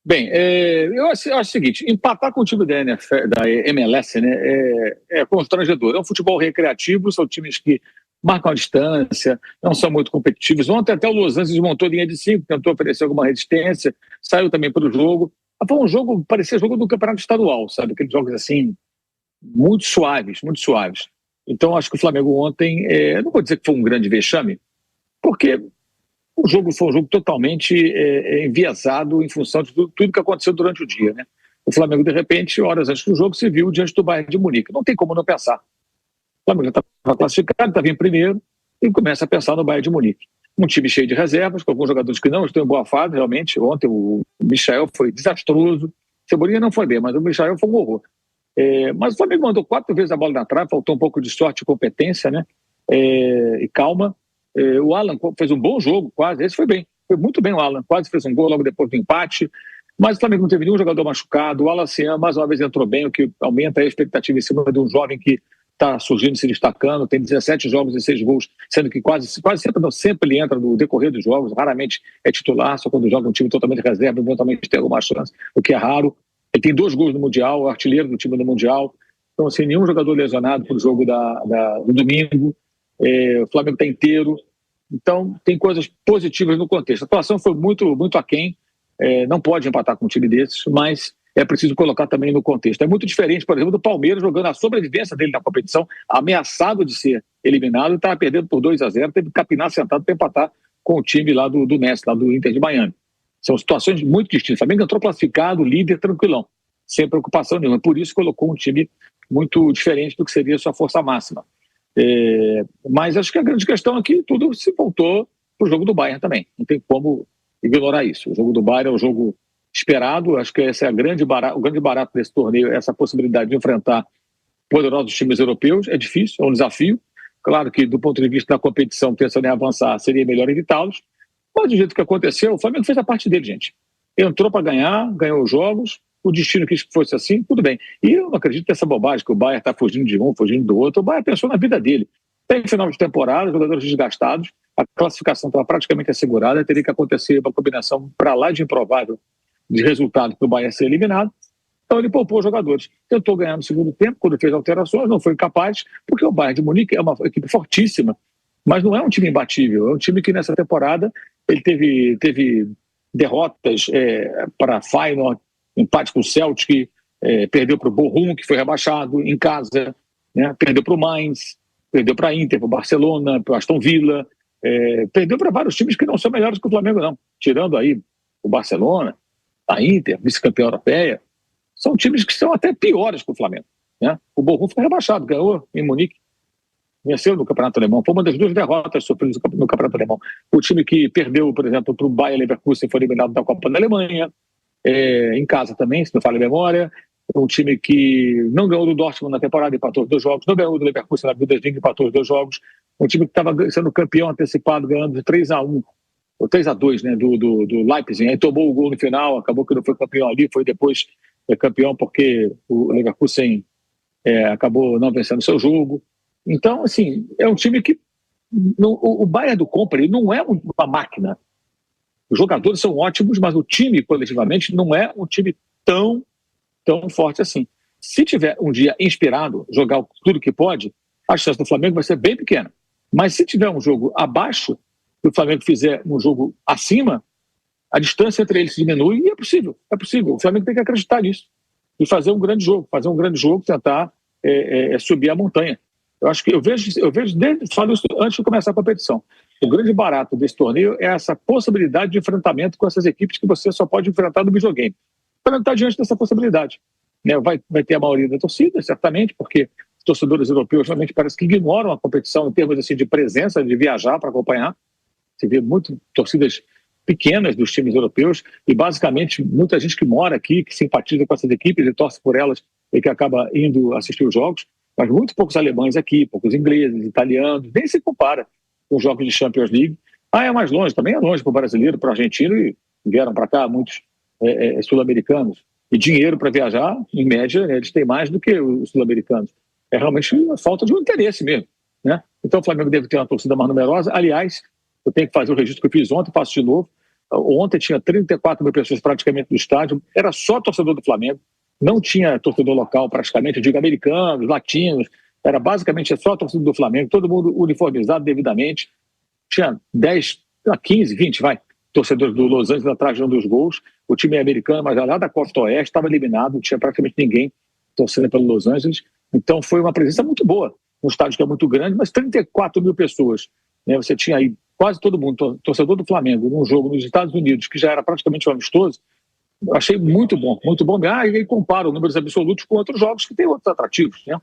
Bem, eu acho o seguinte, empatar com o time da NFL, da MLS, né, é constrangedor. É um futebol recreativo, são times que marcam a distância, não são muito competitivos. Ontem até o Los Angeles montou linha de 5, tentou oferecer alguma resistência, saiu também para o jogo. Mas foi um jogo, parecia jogo do campeonato estadual, sabe? Aqueles jogos assim, muito suaves, muito suaves. Então acho que o Flamengo ontem, não vou dizer que foi um grande vexame, porque o jogo foi um jogo totalmente enviesado em função de tudo que aconteceu durante o dia, né? O Flamengo, de repente, horas antes do jogo, se viu diante do Bayern de Munique. Não tem como não pensar. O Flamengo já estava classificado, estava em primeiro, e começa a pensar no Bayern de Munique. Um time cheio de reservas, com alguns jogadores que não estão em boa fase, realmente. Ontem o Michael foi desastroso. Cebolinha não foi bem, mas o Michael foi um horror. Mas o Flamengo mandou 4 vezes a bola na trave, faltou um pouco de sorte e competência, né? E calma. O Alan fez um bom jogo, quase. Esse foi bem, foi muito bem o Alan. Quase fez um gol logo depois do empate. Mas o Flamengo não teve nenhum jogador machucado. O Alan Cian, mais uma vez, entrou bem, o que aumenta a expectativa em cima de um jovem que está surgindo, se destacando. Tem 17 jogos e 6 gols, sendo que quase sempre, não, sempre ele entra no decorrer dos jogos. Raramente é titular, só quando joga um time totalmente reserva, eventualmente tem alguma chance, o que é raro. Ele tem 2 gols no Mundial, o artilheiro do time no Mundial. Então, assim, nenhum jogador lesionado para o jogo do domingo. O Flamengo está inteiro. Então, tem coisas positivas no contexto. A atuação foi muito, muito aquém. Não pode empatar com um time desses, mas é preciso colocar também no contexto. É muito diferente, por exemplo, do Palmeiras jogando a sobrevivência dele na competição, ameaçado de ser eliminado, e estava perdendo por 2-0, teve que capinar sentado para empatar com o time lá do Messi, lá do Inter de Miami. São situações muito distintas. O Flamengo entrou classificado, líder, tranquilão, sem preocupação nenhuma. Por isso colocou um time muito diferente do que seria a sua força máxima. Mas acho que a grande questão aqui, tudo se voltou para o jogo do Bayern também. Não tem como ignorar isso. O jogo do Bayern é um jogo esperado. Acho que esse é o grande barato desse torneio, essa possibilidade de enfrentar poderosos times europeus. É difícil, é um desafio. Claro que, do ponto de vista da competição, pensando em avançar, seria melhor evitá-los. Mas do jeito que aconteceu, o Flamengo fez a parte dele, gente. Entrou para ganhar, ganhou os jogos. O destino quis que fosse assim, tudo bem. E eu não acredito nessa bobagem que o Bayern está fugindo de um, fugindo do outro. O Bayern pensou na vida dele. Tem final de temporada, jogadores desgastados, a classificação estava praticamente assegurada, teria que acontecer uma combinação para lá de improvável de resultado para o Bayern ser eliminado. Então ele poupou os jogadores. Tentou ganhar no segundo tempo, quando fez alterações, não foi capaz, porque o Bayern de Munique é uma equipe fortíssima, mas não é um time imbatível. É um time que nessa temporada ele teve derrotas para Feyenoord, empate com o Celtic, perdeu para o Bochum, que foi rebaixado em casa, né? Perdeu para o Mainz, perdeu para a Inter, para o Barcelona, para o Aston Villa, perdeu para vários times que não são melhores que o Flamengo, não. Tirando aí o Barcelona, a Inter, vice-campeã europeia, são times que são até piores que o Flamengo, né? O Bochum foi rebaixado, ganhou em Munique, venceu no Campeonato Alemão, foi uma das 2 derrotas sofridas no Campeonato Alemão. O time que perdeu, por exemplo, para o Bayer Leverkusen foi eliminado da Copa da Alemanha, em casa também, se não falha a memória. Um time que não ganhou do Dortmund na temporada, empatou os 2 jogos, não ganhou do Leverkusen na Bundesliga, empatou os 2 jogos. Um time que estava sendo campeão antecipado, ganhando de 3-1, ou 3-2, né, do Leipzig, aí tomou o gol no final, acabou que não foi campeão ali, foi depois campeão porque o Leverkusen acabou não vencendo o seu jogo. Então, assim, é um time que o Bayern do Company não é uma máquina. Os jogadores são ótimos, mas o time, coletivamente, não é um time tão forte assim. Se tiver um dia inspirado, jogar tudo que pode, a chance do Flamengo vai ser bem pequena. Mas se tiver um jogo abaixo, e o Flamengo fizer um jogo acima, a distância entre eles diminui e é possível. É possível. O Flamengo tem que acreditar nisso. E fazer um grande jogo, tentar subir a montanha. Eu acho que eu vejo falo isso antes de começar a competição. O grande barato desse torneio é essa possibilidade de enfrentamento com essas equipes que você só pode enfrentar no videogame. O Flamengo está diante dessa possibilidade, né? Vai ter a maioria da torcida, certamente, porque os torcedores europeus realmente parece que ignoram a competição em termos assim, de presença, de viajar para acompanhar. Você vê muito torcidas pequenas dos times europeus e basicamente muita gente que mora aqui, que simpatiza com essas equipes e torce por elas e que acaba indo assistir os jogos, mas muito poucos alemães aqui, poucos ingleses, italianos, nem se compara com os jogos de Champions League. É mais longe, também é longe para o brasileiro, para o argentino, e vieram para cá muitos sul-americanos. E dinheiro para viajar, em média, eles têm mais do que os sul-americanos. É realmente uma falta de um interesse mesmo, né? Então o Flamengo deve ter uma torcida mais numerosa. Aliás, eu tenho que fazer o registro que eu fiz ontem, faço de novo. Ontem tinha 34 mil pessoas praticamente no estádio, era só torcedor do Flamengo, não tinha torcedor local praticamente, eu digo americanos, latinos, era basicamente só torcedor do Flamengo, todo mundo uniformizado devidamente. Tinha 10, 15, 20, torcedores do Los Angeles atrás de um dos gols. O time americano, mas lá da Costa Oeste, estava eliminado, não tinha praticamente ninguém torcendo pelo Los Angeles. Então foi uma presença muito boa, um estádio que é muito grande, mas 34 mil pessoas. Né? Você tinha aí quase todo mundo, torcedor do Flamengo, num jogo nos Estados Unidos, que já era praticamente um amistoso. Eu achei muito bom, muito bom. E aí compara os números absolutos com outros jogos que têm outros atrativos, né?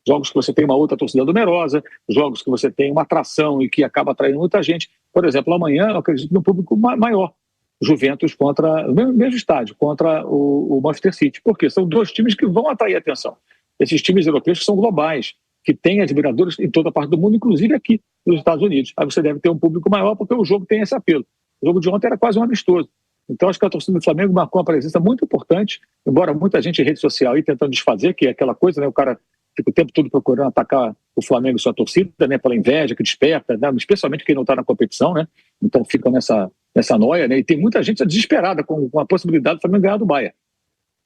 Jogos que você tem uma outra torcida numerosa, jogos que você tem uma atração e que acaba atraindo muita gente. Por exemplo, amanhã eu acredito no público maior. Juventus contra, no mesmo estádio, contra o Manchester City. Por quê? São dois times que vão atrair atenção. Esses times europeus que são globais, que têm admiradores em toda parte do mundo, inclusive aqui nos Estados Unidos. Aí você deve ter um público maior porque o jogo tem esse apelo. O jogo de ontem era quase um amistoso. Então acho que a torcida do Flamengo marcou uma presença muito importante, embora muita gente em rede social aí tentando desfazer, que é aquela coisa, né? O cara fica o tempo todo procurando atacar o Flamengo e sua torcida, né? Pela inveja que desperta, né? Especialmente quem não está na competição, né? Então fica nessa noia, né? E tem muita gente desesperada com a possibilidade do Flamengo ganhar do Bahia.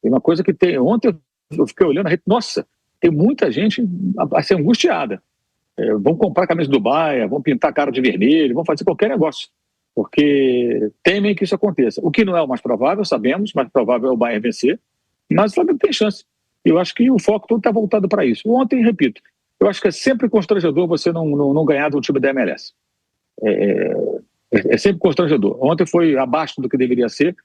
Tem uma coisa que tem... Ontem eu fiquei olhando a rede, nossa, tem muita gente a ser angustiada. Vão comprar a camisa do Bahia, vão pintar a cara de vermelho, vão fazer qualquer negócio, porque temem que isso aconteça. O que não é o mais provável, sabemos, mais provável é o Bayern vencer, mas o Flamengo tem chance. Eu acho que o foco todo está voltado para isso. Ontem, repito, eu acho que é sempre constrangedor você não ganhar do time da MLS. É sempre constrangedor. Ontem foi abaixo do que deveria ser,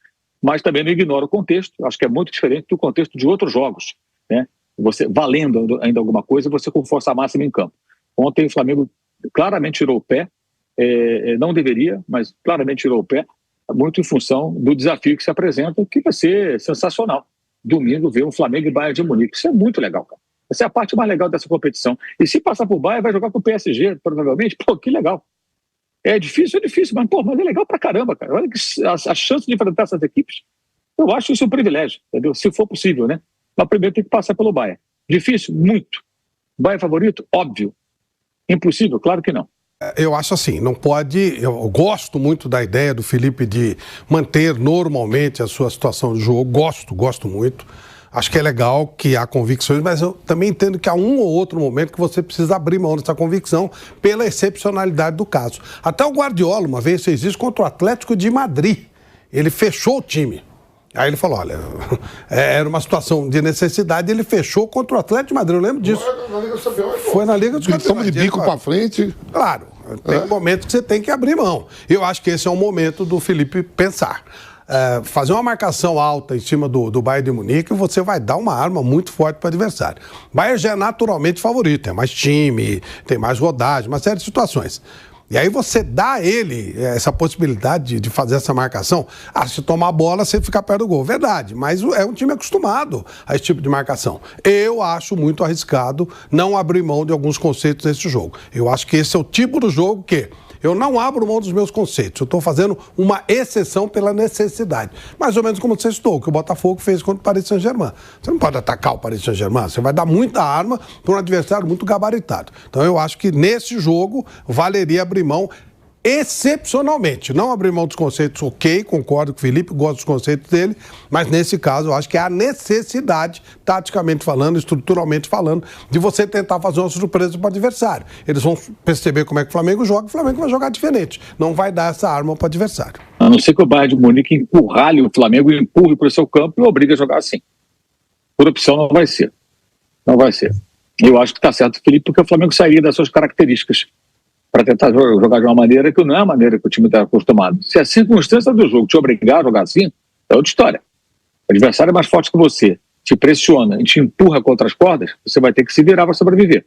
mas também não ignora o contexto. Acho que é muito diferente do contexto de outros jogos, né? Você valendo ainda alguma coisa, você com força máxima em campo. Ontem o Flamengo claramente tirou o pé, não deveria, mas claramente tirou o pé, muito em função do desafio que se apresenta, que vai ser sensacional. Domingo ver um Flamengo e Bayern de Munique. Isso é muito legal, cara. Essa é a parte mais legal dessa competição. E se passar por Bayern, vai jogar com o PSG, provavelmente. Pô, que legal. É difícil, mas é legal pra caramba, cara. Olha que a chance de enfrentar essas equipes, eu acho isso um privilégio, entendeu? Se for possível, né? Mas primeiro tem que passar pelo Bayern. Difícil? Muito. Bayern favorito? Óbvio. Impossível? Claro que não. Eu acho assim, não pode... Eu gosto muito da ideia do Felipe de manter normalmente a sua situação de jogo. Gosto muito. Acho que é legal que há convicções, mas eu também entendo que há um ou outro momento que você precisa abrir mão dessa convicção pela excepcionalidade do caso. Até o Guardiola uma vez fez isso contra o Atlético de Madrid. Ele fechou o time. Aí ele falou, olha, era uma situação de necessidade, ele fechou contra o Atlético de Madrid, eu lembro disso. Foi na Liga dos Campeões. Estamos de bico para frente. Claro, tem momentos que você tem que abrir mão. Eu acho que esse é o momento do Felipe pensar. Fazer uma marcação alta em cima do Bayern de Munique, você vai dar uma arma muito forte para o adversário. O Bayern já é naturalmente favorito, tem mais time, tem mais rodagem, uma série de situações. E aí você dá a ele essa possibilidade de fazer essa marcação. Se tomar a bola, você fica perto do gol. Verdade, mas é um time acostumado a esse tipo de marcação. Eu acho muito arriscado não abrir mão de alguns conceitos nesse jogo. Eu acho que esse é o tipo do jogo que eu não abro mão dos meus conceitos. Eu estou fazendo uma exceção pela necessidade. Mais ou menos como você citou, o que o Botafogo fez contra o Paris Saint-Germain. Você não pode atacar o Paris Saint-Germain, você vai dar muita arma para um adversário muito gabaritado. Então eu acho que nesse jogo valeria abrir mão excepcionalmente. Não abrir mão dos conceitos, ok, concordo com o Felipe, gosto dos conceitos dele, mas nesse caso eu acho que é a necessidade, taticamente falando, estruturalmente falando, de você tentar fazer uma surpresa para o adversário. Eles vão perceber como é que o Flamengo joga, o Flamengo vai jogar diferente. Não vai dar essa arma para o adversário. A não ser que o Bayern de Munique empurralhe o Flamengo e empurre para o seu campo e obrigue a jogar assim. Por opção não vai ser. Não vai ser. Eu acho que está certo, Felipe, porque o Flamengo sairia das suas características para tentar jogar de uma maneira que não é a maneira que o time está acostumado. Se a circunstância do jogo te obrigar a jogar assim, é outra história. O adversário é mais forte que você, te pressiona e te empurra contra as cordas, você vai ter que se virar para sobreviver.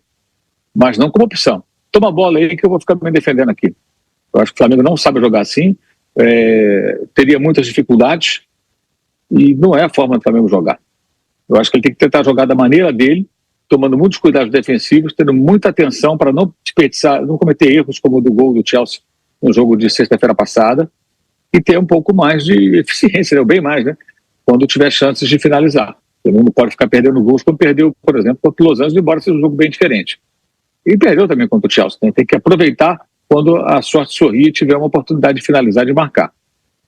Mas não como opção. Toma a bola aí que eu vou ficar me defendendo aqui. Eu acho que o Flamengo não sabe jogar assim, teria muitas dificuldades e não é a forma do Flamengo jogar. Eu acho que ele tem que tentar jogar da maneira dele, tomando muitos cuidados defensivos, tendo muita atenção para não desperdiçar, não cometer erros como o do gol do Chelsea no jogo de sexta-feira passada, e ter um pouco mais de eficiência, né? Bem mais, né? Quando tiver chances de finalizar. Ele não pode ficar perdendo gols como perdeu, por exemplo, contra o Los Angeles, embora seja um jogo bem diferente. E perdeu também contra o Chelsea, né? Tem que aproveitar quando a sorte sorrir e tiver uma oportunidade de finalizar, de marcar.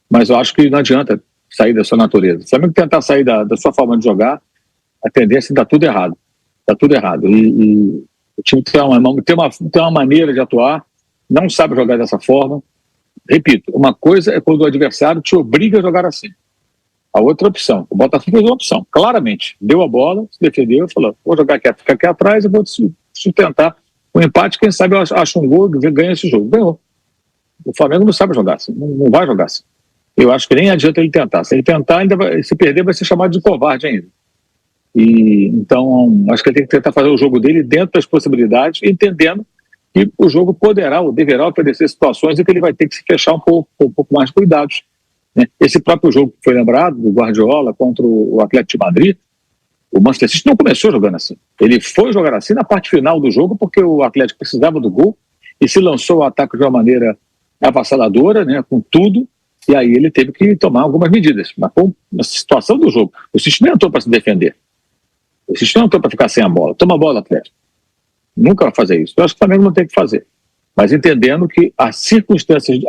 mas eu acho que não adianta sair da sua natureza. Se o Flamengo tentar sair da sua forma de jogar, a tendência é dar tudo errado. Dá tudo errado. E o time tem uma maneira de atuar, não sabe jogar dessa forma. Repito, uma coisa é quando o adversário te obriga a jogar assim. A outra opção, o Botafogo fez uma opção, claramente. Deu a bola, se defendeu, falou, vou jogar aqui, ficar aqui atrás e vou sustentar o empate, quem sabe eu acho um gol e ganha esse jogo. Ganhou. O Flamengo não sabe jogar assim, não vai jogar assim. Eu acho que nem adianta ele tentar. Se ele tentar, se perder, vai ser chamado de covarde ainda. E então, acho que ele tem que tentar fazer o jogo dele dentro das possibilidades, entendendo que o jogo poderá ou deverá oferecer situações em que ele vai ter que se fechar um pouco mais cuidados. Né? Esse próprio jogo que foi lembrado, do Guardiola contra o Atlético de Madrid, o Manchester City não começou jogando assim. Ele foi jogar assim na parte final do jogo, porque o Atlético precisava do gol e se lançou ao ataque de uma maneira avassaladora, né, com tudo, e aí ele teve que tomar algumas medidas. Mas com a situação do jogo, o City não entrou para se defender. O City não entrou para ficar sem a bola. Toma a bola, Atlético. Nunca vai fazer isso. Eu acho que o Flamengo não tem que fazer. Mas entendendo que as circunstâncias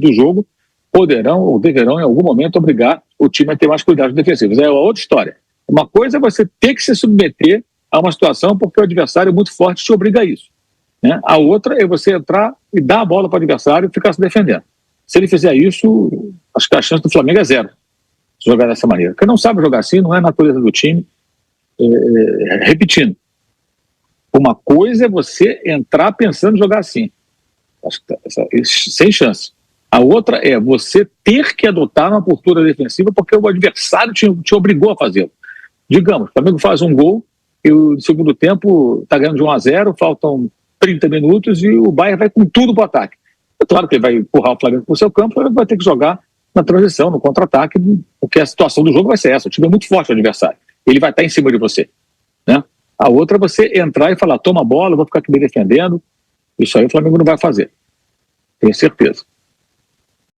do jogo poderão ou deverão, em algum momento, obrigar o time a ter mais cuidados defensivos. É outra história. Uma coisa é você ter que se submeter a uma situação porque o adversário muito forte te obriga a isso. Né? A outra é você entrar e dar a bola para o adversário e ficar se defendendo. Se ele fizer isso, acho que a chance do Flamengo é zero de jogar dessa maneira. Porque não sabe jogar assim, não é a natureza do time. Repetindo, uma coisa é você entrar pensando em jogar assim. Acho que sem chance. A outra é você ter que adotar uma postura defensiva porque o adversário te obrigou a fazê-lo. Digamos, o Flamengo faz um gol e o segundo tempo está ganhando de 1-0, faltam 30 minutos e o Bayern vai com tudo para o ataque. É claro que ele vai empurrar o Flamengo para o seu campo, o Flamengo vai ter que jogar na transição, no contra-ataque, porque a situação do jogo vai ser essa. O time é muito forte, o adversário. Ele vai estar em cima de você. Né? A outra é você entrar e falar, toma a bola, vou ficar aqui me defendendo. Isso aí o Flamengo não vai fazer. Tenho certeza.